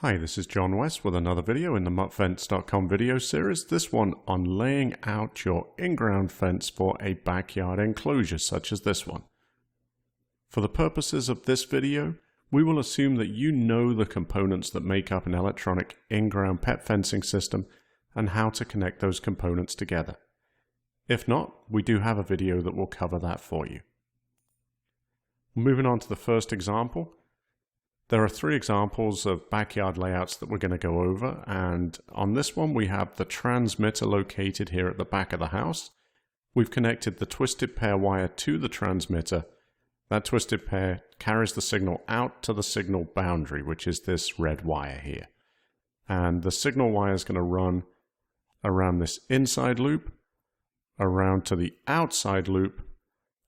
Hi, this is John West with another video in the MuttFence.com video series, this one on laying out your in-ground fence for a backyard enclosure such as this one. For the purposes of this video, we will assume that you know the components that make up an electronic in-ground pet fencing system and how to connect those components together. If not, we do have a video that will cover that for you. Moving on to the first example. There are three examples of backyard layouts that we're going to go over, and on this one we have the transmitter located here at the back of the house. We've connected the twisted pair wire to the transmitter. That twisted pair carries the signal out to the signal boundary, which is this red wire here. And the signal wire is going to run around this inside loop, around to the outside loop,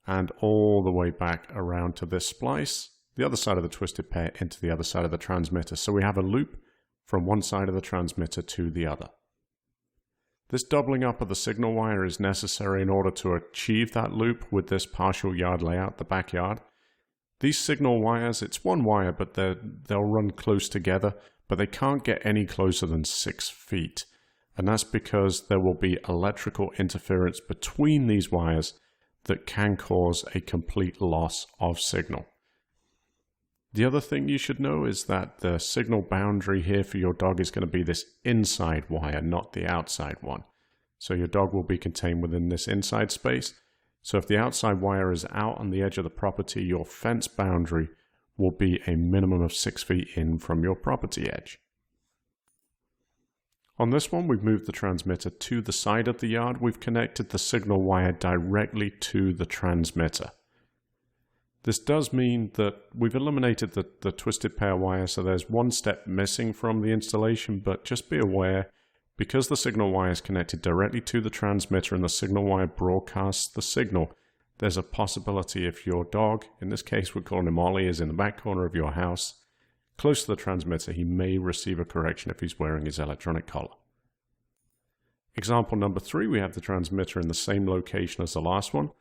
and all the way back around to this splice, the other side of the twisted pair into the other side of the transmitter. So we have a loop from one side of the transmitter to the other. This doubling up of the signal wire is necessary in order to achieve that loop with this partial yard layout, the backyard. These signal wires, it's one wire, but they'll run close together, but they can't get any closer than 6 feet. And that's because there will be electrical interference between these wires that can cause a complete loss of signal. The other thing you should know is that the signal boundary here for your dog is going to be this inside wire, not the outside one. So your dog will be contained within this inside space. So if the outside wire is out on the edge of the property, your fence boundary will be a minimum of 6 feet in from your property edge. On this one, we've moved the transmitter to the side of the yard. We've connected the signal wire directly to the transmitter. This does mean that we've eliminated the twisted pair wire, so there's one step missing from the installation, but just be aware, because the signal wire is connected directly to the transmitter and the signal wire broadcasts the signal, there's a possibility if your dog, in this case we're calling him Ollie, is in the back corner of your house, close to the transmitter, he may receive a correction if he's wearing his electronic collar. Example number 3, we have the transmitter in the same location as the last one.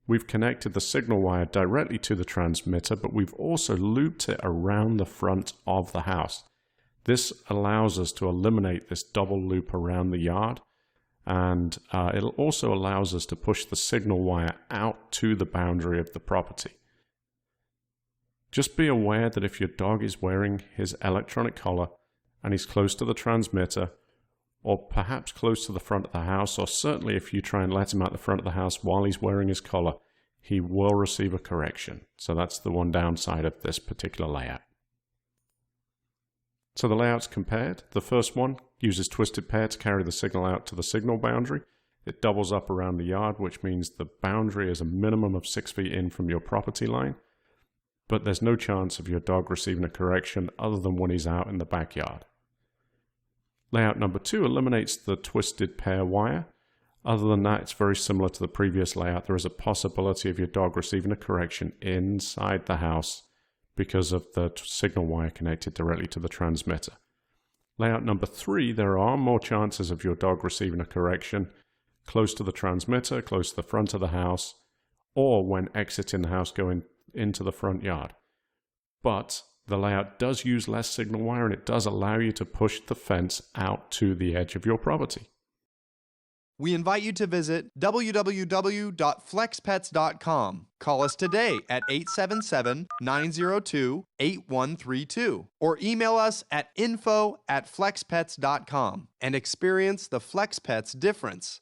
We've connected the signal wire directly to the transmitter, but we've also looped it around the front of the house. This allows us to eliminate this double loop around the yard, and it also allows us to push the signal wire out to the boundary of the property. Just be aware that if your dog is wearing his electronic collar and he's close to the transmitter, or perhaps close to the front of the house, or certainly if you try and let him out the front of the house while he's wearing his collar, he will receive a correction. So that's the one downside of this particular layout. So the layouts compared. The first one uses twisted pair to carry the signal out to the signal boundary. It doubles up around the yard, which means the boundary is a minimum of 6 feet in from your property line. But there's no chance of your dog receiving a correction other than when he's out in the backyard. Layout number 2 eliminates the twisted pair wire. Other than that, it's very similar to the previous layout. There is a possibility of your dog receiving a correction inside the house because of the signal wire connected directly to the transmitter. Layout number 3, there are more chances of your dog receiving a correction close to the transmitter, close to the front of the house, or when exiting the house going into the front yard. But the layout does use less signal wire, and it does allow you to push the fence out to the edge of your property. We invite you to visit www.flexpets.com. Call us today at 877-902-8132 or email us at info@flexpets.com and experience the FlexPets difference.